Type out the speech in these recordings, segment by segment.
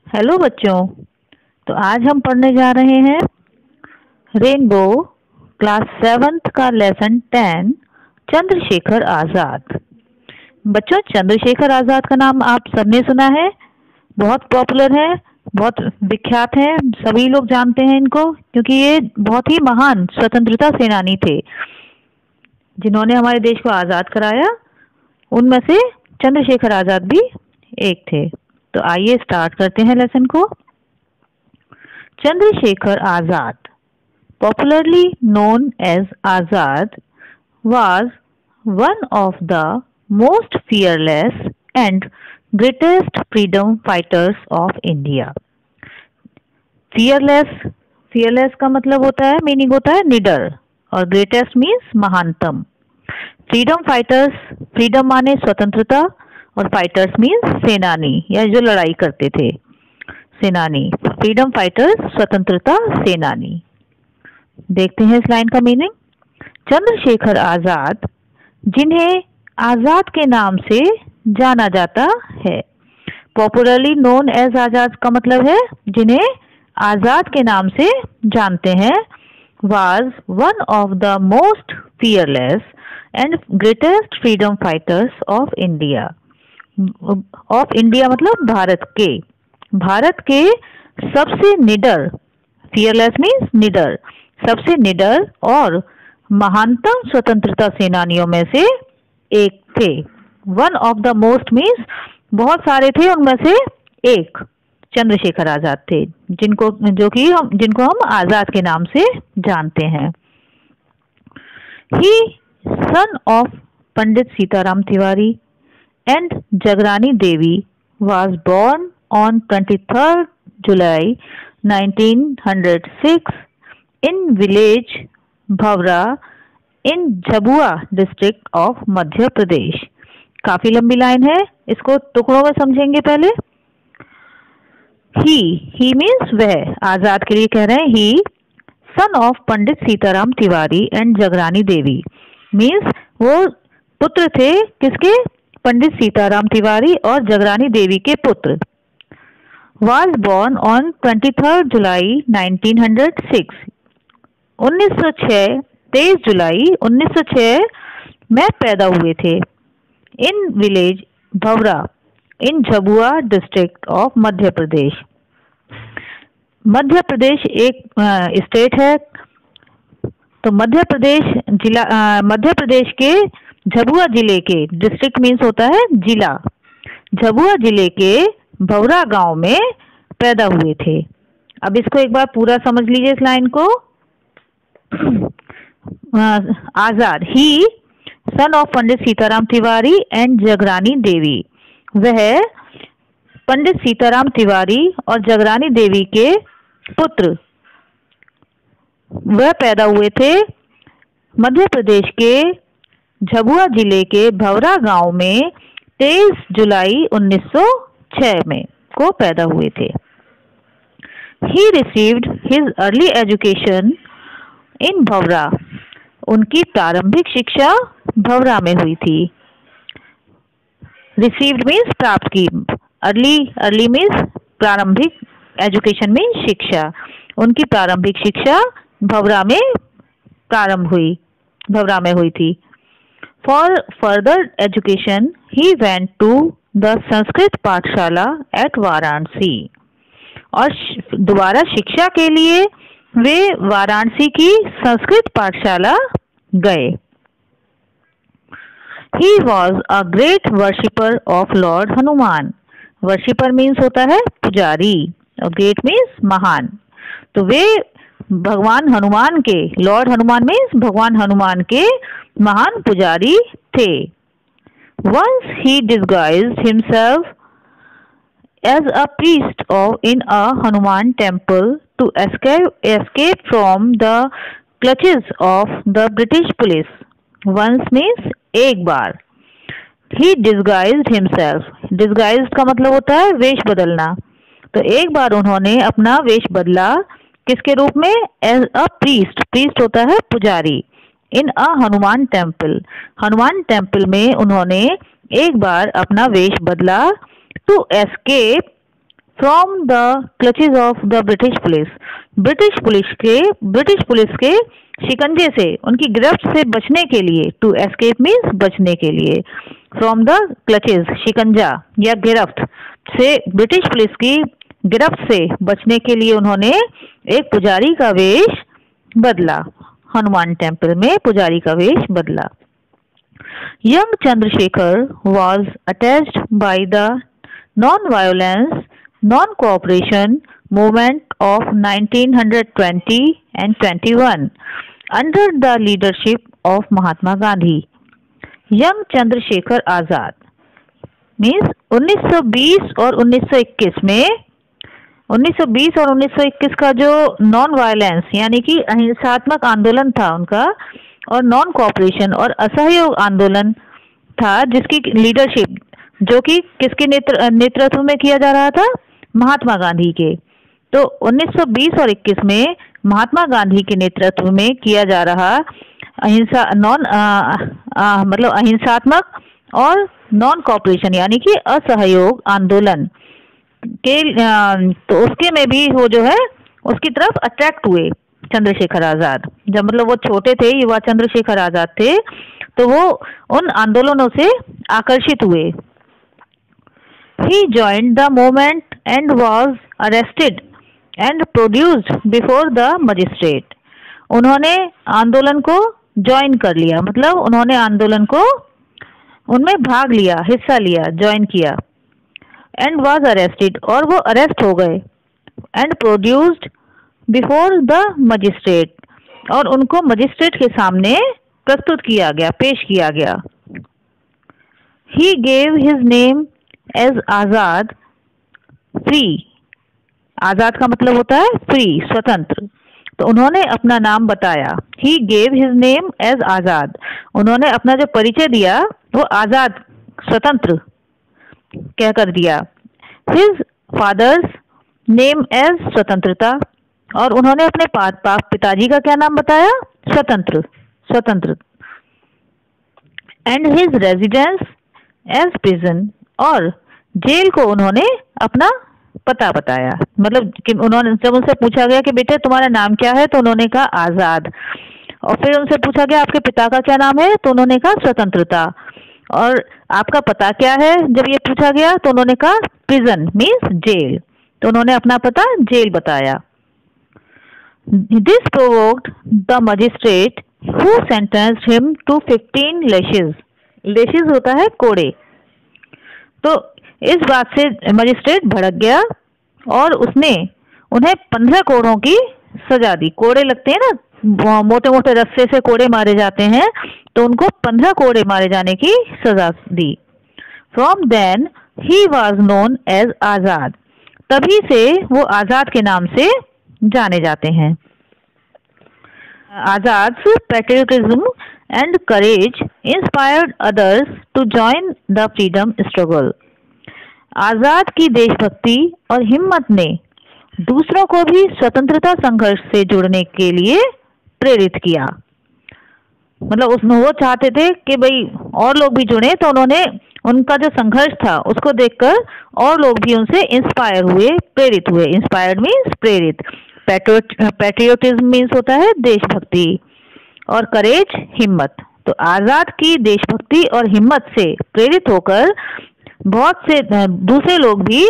Hello बच्चों। तो आज हम पढ़ने जा रहे हैं रेनबो क्लास 7th का लेसन 10 चंद्रशेखर आज़ाद। बच्चों, चंद्रशेखर आज़ाद का नाम आप सबने सुना है, बहुत पॉपुलर है, बहुत विख्यात है, सभी लोग जानते हैं इनको क्योंकि ये बहुत ही महान स्वतंत्रता सेनानी थे जिन्होंने हमारे देश को आज़ाद कराया। उनमें से चंद्रशेखर आज़ाद भी एक थे। तो आइए स्टार्ट करते हैं लेसन को। Chandrashekhar Azad, popularly known as Azad, was one of the most fearless and greatest freedom fighters of India. fearless का मतलब होता है, मीनिंग होता है निडर, और ग्रेटेस्ट मीन्स महानतम। फ्रीडम फाइटर्स, फ्रीडम माने स्वतंत्रता, और फाइटर्स मीन्स सेनानी या जो लड़ाई करते थे, सेनानी। फ्रीडम फाइटर्स, स्वतंत्रता सेनानी। देखते हैं इस लाइन का मीनिंग। चंद्रशेखर आज़ाद, जिन्हें आज़ाद के नाम से जाना जाता है। पॉपुलरली नोन एज आज़ाद का मतलब है जिन्हें आज़ाद के नाम से जानते हैं। Was one of the most fearless and greatest freedom fighters of India. Of India मतलब भारत के सबसे निडर, फियरलेस मीन्स निडर, सबसे निडर और महानतम स्वतंत्रता सेनानियों में से एक थे। One of the most means बहुत सारे थे, उनमें से एक चंद्रशेखर आज़ाद थे जिनको हम आज़ाद के नाम से जानते हैं। He son of Pandit Sitaram Tiwari and Jagrani Devi was born on 23rd July 1906 in village Bhavra in Jhabua district of Madhya Pradesh। काफी लंबी लाइन है, इसको टुकड़ों में समझेंगे पहले। ही मीन्स वह, आजाद के लिए कह रहे हैं। He son of Pandit Sitaram Tiwari and Jagrani Devi means वो पुत्र थे किसके? पंडित सीताराम तिवारी और जगरानी देवी के पुत्र। Was born on 23rd जुलाई 1906 1906 23 जुलाई 1906 में पैदा हुए थे। In village Bhawra in Jhabua district of Madhya Pradesh. Madhya Pradesh एक स्टेट है, तो मध्य प्रदेश के झबुआ जिले के, डिस्ट्रिक्ट मीन्स होता है जिला, झबुआ जिले के भवरा गांव में पैदा हुए थे। अब इसको एक बार पूरा समझ लीजिए इस लाइन को। Azad, he son of Pandit Sitaram Tiwari and Jagrani Devi, वह पंडित सीताराम तिवारी और जगरानी देवी के पुत्र, वह पैदा हुए थे मध्य प्रदेश के झबुआ जिले के भवरा गांव में 23 जुलाई 1906 में को पैदा हुए थे। He received his early education in भवरा, उनकी प्रारंभिक शिक्षा भवरा में हुई थी। Received means प्राप्त की, early means प्रारंभिक, एजुकेशन मीन्स शिक्षा, उनकी प्रारंभिक शिक्षा भवरा में हुई थी। For further education, he went to the Sanskrit पाठशाला at वाराणसी, और दोबारा शिक्षा के लिए वे वाराणसी की संस्कृत पाठशाला गए। He was a great worshipper of Lord Hanuman. Worshipper means होता है पुजारी, और ग्रेट मीन्स महान। तो वे भगवान हनुमान के, लॉर्ड हनुमान मीन्स भगवान हनुमान के महान पुजारी थे। Once he disguised himself as a priest in a Hanuman temple to escape from the clutches of the British police। Once means एक बार। He disguised himself, disguised का मतलब होता है वेश बदलना। तो एक बार उन्होंने अपना वेश बदला, किसके रूप में? एज अ प्रीस्ट होता है पुजारी। In a Hanuman temple, Hanuman temple में उन्होंने एक बार अपना वेश बदला। To escape from the clutches of the British police, British police के शिकंजे से, उनकी गिरफ्त से बचने के लिए, टू एस्केप मीन्स बचने के लिए, फ्रॉम द क्लचेज शिकंजा या गिरफ्त से, ब्रिटिश पुलिस की गिरफ्त से बचने के लिए उन्होंने एक पुजारी का वेश बदला, हनुमान टेम्पल में पुजारी का वेश बदला। Young Chandrashekhar was attached by the non-violence, non-cooperation movement of 1920 and 21 under the leadership of Mahatma Gandhi. Young Chandrashekhar Azad means 1920 और 1921 में, 1920 और 1921 का जो नॉन वायलेंस यानी कि अहिंसात्मक आंदोलन था उनका, और नॉन कोऑपरेशन और असहयोग आंदोलन था, जिसकी लीडरशिप जो कि किसके नेतृत्व में किया जा रहा था, महात्मा गांधी के। तो 1920 और 21 में महात्मा गांधी के नेतृत्व में किया जा रहा अहिंसात्मक और नॉन कोऑपरेशन यानी कि असहयोग आंदोलन के, तो उसके में भी वो जो है उसकी तरफ अट्रैक्ट हुए चंद्रशेखर आजाद। जब मतलब वो छोटे थे, युवा चंद्रशेखर आजाद थे, तो वो उन आंदोलनों से आकर्षित हुए। He joined the movement and was arrested and produced before the magistrate. उन्होंने आंदोलन को ज्वाइन कर लिया, मतलब उन्होंने आंदोलन को उनमें भाग लिया, हिस्सा लिया, ज्वाइन किया। एंड वाज अरेस्टेड, और वो अरेस्ट हो गए। And produced before the magistrate, और उनको मजिस्ट्रेट के सामने प्रस्तुत किया गया, पेश किया गया। He gave his name as Azad free, Azad का मतलब होता है फ्री, स्वतंत्र। तो उन्होंने अपना नाम बताया, he gave his name as Azad, उन्होंने अपना जो परिचय दिया वो आजाद, स्वतंत्र क्या कर दिया। हिज फादर्स नेम एज स्वतंत्रता, और उन्होंने अपने पिताजी का क्या नाम बताया, Swatantra, Swatantra. And his residence as prison, और जेल को उन्होंने अपना पता बताया। मतलब कि उन्होंने, जब उनसे पूछा गया कि बेटे तुम्हारा नाम क्या है, तो उन्होंने कहा आजाद। और फिर उनसे पूछा गया आपके पिता का क्या नाम है, तो उन्होंने कहा स्वतंत्रता। और आपका पता क्या है, जब ये पूछा गया तो उन्होंने कहा प्रिजन मीन्स जेल, तो उन्होंने अपना पता जेल बताया। This provoked the magistrate who sentenced him to 15 lashes, lashes होता है कोड़े। तो इस बात से मजिस्ट्रेट भड़क गया और उसने उन्हें 15 कोड़ों की सजा दी। कोड़े लगते हैं ना, मोटे मोटे रस्से से कोड़े मारे जाते हैं, तो उनको 15 कोड़े मारे जाने की सजा दी। From then he was known as Azad, तभी से वो आजाद के नाम से जाने जाते हैं। Azad patriotism and courage inspired others to join the freedom struggle. Azad की देशभक्ति और हिम्मत ने दूसरों को भी स्वतंत्रता संघर्ष से जुड़ने के लिए प्रेरित किया। मतलब उसमें वो चाहते थे कि भाई और लोग भी जुड़े, तो उन्होंने उनका जो संघर्ष था उसको देखकर और लोग भी उनसे इंस्पायर हुए, प्रेरित हुए। इंस्पायर्ड मीन्स प्रेरित, पैट्रियोटिज्म मीन्स होता है देशभक्ति, और करेज हिम्मत। तो आजाद की देशभक्ति और हिम्मत से प्रेरित होकर बहुत से दूसरे लोग भी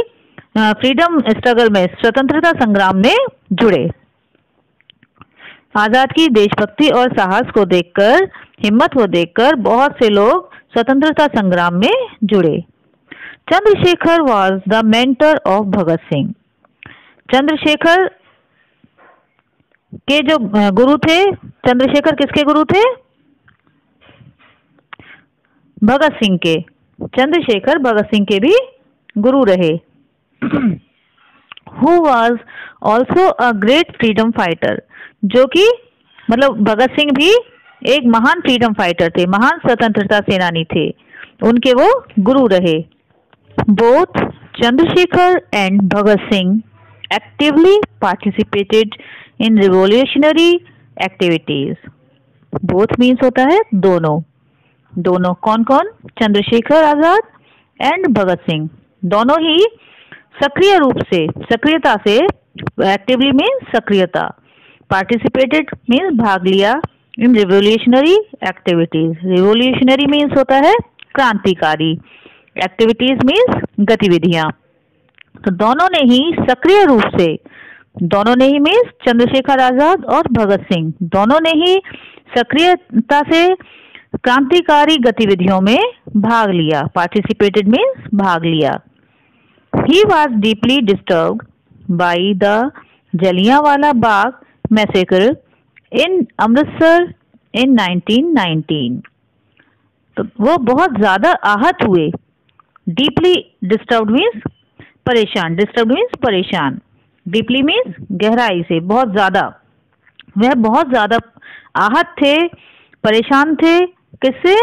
फ्रीडम स्ट्रगल में, स्वतंत्रता संग्राम में जुड़े। आजाद की देशभक्ति और साहस को देखकर, हिम्मत को देखकर बहुत से लोग स्वतंत्रता संग्राम में जुड़े। Chandrashekhar was the mentor of Bhagat Singh. Chandrashekhar के जो गुरु थे, चंद्रशेखर किसके गुरु थे, भगत सिंह के। चंद्रशेखर भगत सिंह के भी गुरु रहे। Who was also a great freedom fighter, जो कि मतलब भगत सिंह भी एक महान फ्रीडम फाइटर थे, महान स्वतंत्रता सेनानी थे, उनके वो गुरु रहे। Both Chandrashekhar and Bhagat Singh actively participated in revolutionary activities. Both means होता है दोनों। दोनों कौन कौन, चंद्रशेखर आजाद एंड भगत सिंह, दोनों ही सक्रिय रूप से, सक्रियता से, एक्टिवली मीन्स सक्रियता, पार्टिसिपेटेड मीन्स भाग लिया, इन रिवोल्यूशनरी एक्टिविटीज, रिवोल्यूशनरी मीन्स होता है क्रांतिकारी, एक्टिविटीज मीन्स गतिविधियां। तो दोनों ने ही सक्रिय रूप से, दोनों ने ही मीन्स चंद्रशेखर आजाद और भगत सिंह, दोनों ने ही सक्रियता से क्रांतिकारी गतिविधियों में भाग लिया, पार्टिसिपेटेड मीन्स भाग लिया। He was deeply disturbed by the Jallianwala Bagh massacre in Amritsar in 1919। तो वो बहुत ज्यादा आहत हुए। डीपली डिस्टर्ब्ड मीन्स परेशान, डिस्टर्ब्ड मीन्स परेशान, डीपली मीन्स गहराई से, बहुत ज्यादा, वह बहुत ज्यादा आहत थे, परेशान थे। किससे?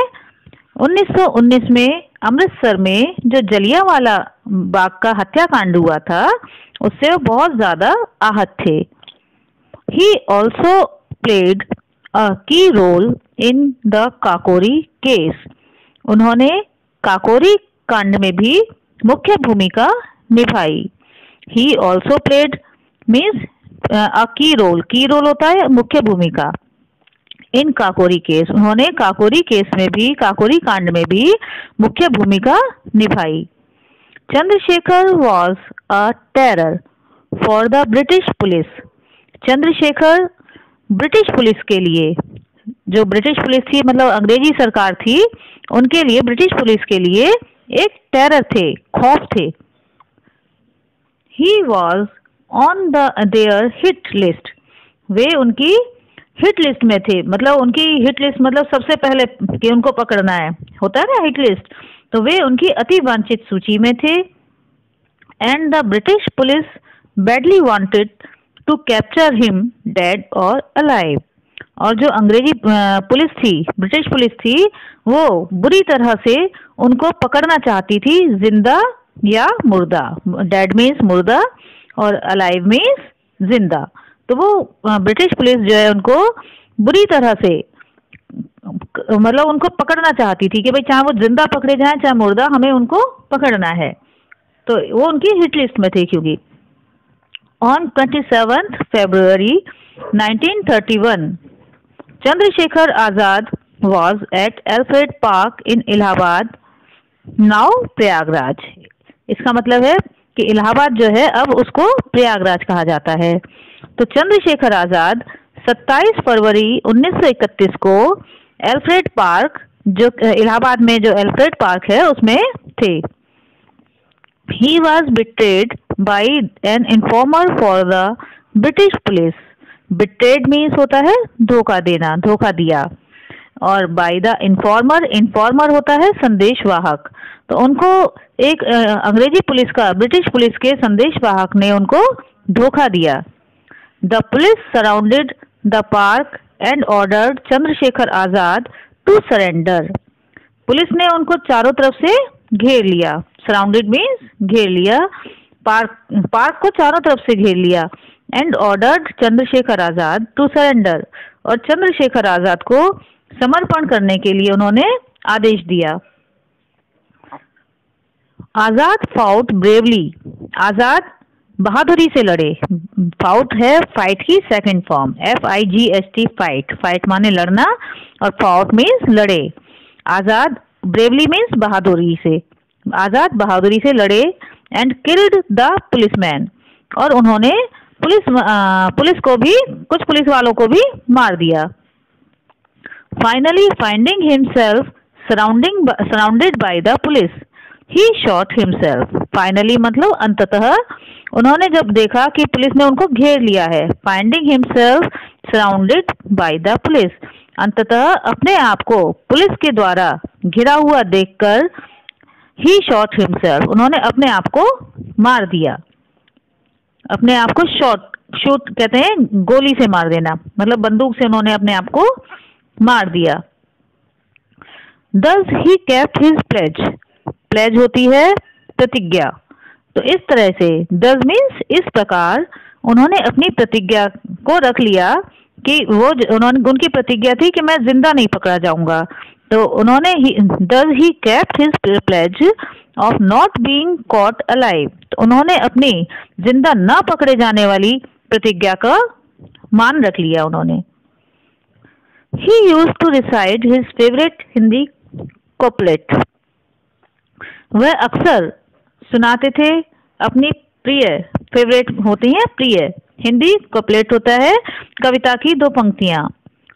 1919 में अमृतसर में जो जलियांवाला बाग का हत्याकांड हुआ था उससे वो बहुत ज्यादा आहत थे। He also played a key role in the Kakori case. उन्होंने काकोरी कांड में भी मुख्य भूमिका निभाई। He also played means a key role, की रोल होता है मुख्य भूमिका। इन काकोरी केस, उन्होंने काकोरी केस में भी, काकोरी कांड में भी मुख्य भूमिका निभाई। Chandrashekhar was a terror for the British police. Chandrashekhar British police के लिए, जो ब्रिटिश पुलिस थी मतलब अंग्रेजी सरकार थी, उनके लिए, ब्रिटिश पुलिस के लिए एक टेरर थे, खौफ थे। He was on their hit list. वे उनकी हिट लिस्ट में थे, मतलब उनकी हिट लिस्ट मतलब सबसे पहले कि उनको पकड़ना है, होता है ना हिट लिस्ट, तो वे उनकी अति वांछित सूची में थे। And the British police badly wanted to capture him dead और अलाइव। और जो अंग्रेजी पुलिस थी, ब्रिटिश पुलिस थी, वो बुरी तरह से उनको पकड़ना चाहती थी, जिंदा या मुर्दा। डेड मीन्स मुर्दा और अलाइव मीन्स जिंदा। तो वो ब्रिटिश पुलिस जो है उनको बुरी तरह से, मतलब उनको पकड़ना चाहती थी कि भाई चाहे वो जिंदा पकड़े जाएं चाहे मुर्दा, हमें उनको पकड़ना है। तो वो उनकी हिट लिस्ट में थे। क्योंकि on 27 February 1931 Chandrashekhar Azad was at Alfred park in Allahabad, now Prayagraj. इसका मतलब है कि इलाहाबाद जो है अब उसको प्रयागराज कहा जाता है। तो चंद्रशेखर आजाद 27 फरवरी 1931 को एल्फ्रेड पार्क, जो इलाहाबाद में जो एल्फ्रेड पार्क है उसमें थे। He was betrayed by an informer for the British police. Betrayed means होता है धोखा देना, धोखा दिया, और बाई द इन्फॉर्मर, इन्फॉर्मर होता है संदेशवाहक। तो उनको एक अंग्रेजी पुलिस का, ब्रिटिश पुलिस के संदेशवाहक ने उनको धोखा दिया। The police surrounded the park and ordered Chandrashekhar Azad to surrender. Police ने उनको चारों तरफ से घेर लिया। सराउंडेड मीन्स घेर लिया, पार्क को चारों तरफ से घेर लिया। And ordered Chandrashekhar Azad to surrender, और चंद्रशेखर आजाद को समर्पण करने के लिए उन्होंने आदेश दिया। आजाद फाउट ब्रेवली। आजाद बहादुरी से लड़े। फाउट है फाइट की second form, FIGHT fight. Fight माने लड़ना और फाउट मीन्स लड़े। आजाद ब्रेवली मीन्स बहादुरी से, आजाद बहादुरी से लड़े। एंड किल्ड द पुलिसमैन, और उन्होंने पुलिस को भी, कुछ पुलिस वालों को भी मार दिया। Finally finding himself surrounded by the police, he shot himself. Finally मतलब अंततः, उन्होंने जब देखा कि पुलिस ने उनको घेर लिया है, finding himself surrounded by the police, अंततः अपने आप को पुलिस के द्वारा घिरा हुआ देखकर, ही शॉट हिमसेल्फ, उन्होंने अपने आप को मार दिया। अपने आप को शूट कहते हैं गोली से मार देना, मतलब बंदूक से उन्होंने अपने आप को मार दिया। Thus he kept his pledge। Pledge होती है प्रतिज्ञा। तो इस तरह से thus means इस प्रकार उन्होंने अपनी प्रतिज्ञा को रख लिया कि उनकी प्रतिज्ञा थी कि मैं जिंदा नहीं पकड़ा जाऊंगा। तो उन्होंने thus he kept his pledge of not being caught alive. तो उन्होंने अपनी जिंदा ना पकड़े जाने वाली प्रतिज्ञा का मान रख लिया उन्होंने। He used to recite his favorite Hindi couplet। वह अक्सर सुनाते थे अपनी प्रिय, फेवरेट होती हैं प्रिय, हिंदी कपलेट होता है कविता की दो पंक्तियां।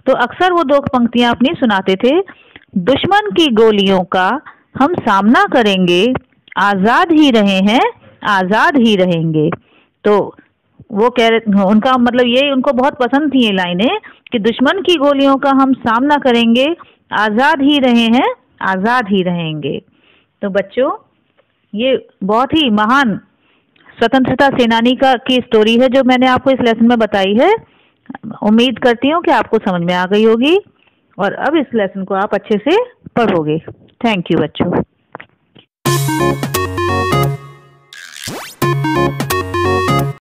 तो अक्सर वो दो पंक्तियां अपनी सुनाते थे। दुश्मन की गोलियों का हम सामना करेंगे, आजाद ही रहे हैं, आजाद ही रहेंगे। तो वो कह रहे, उनका मतलब ये, उनको बहुत पसंद थी ये लाइनें कि दुश्मन की गोलियों का हम सामना करेंगे, आजाद ही रहे हैं, आजाद ही रहेंगे। तो बच्चों, ये बहुत ही महान स्वतंत्रता सेनानी की स्टोरी है जो मैंने आपको इस लेसन में बताई है। उम्मीद करती हूँ कि आपको समझ में आ गई होगी और अब इस लेसन को आप अच्छे से पढ़ोगे। थैंक यू बच्चों।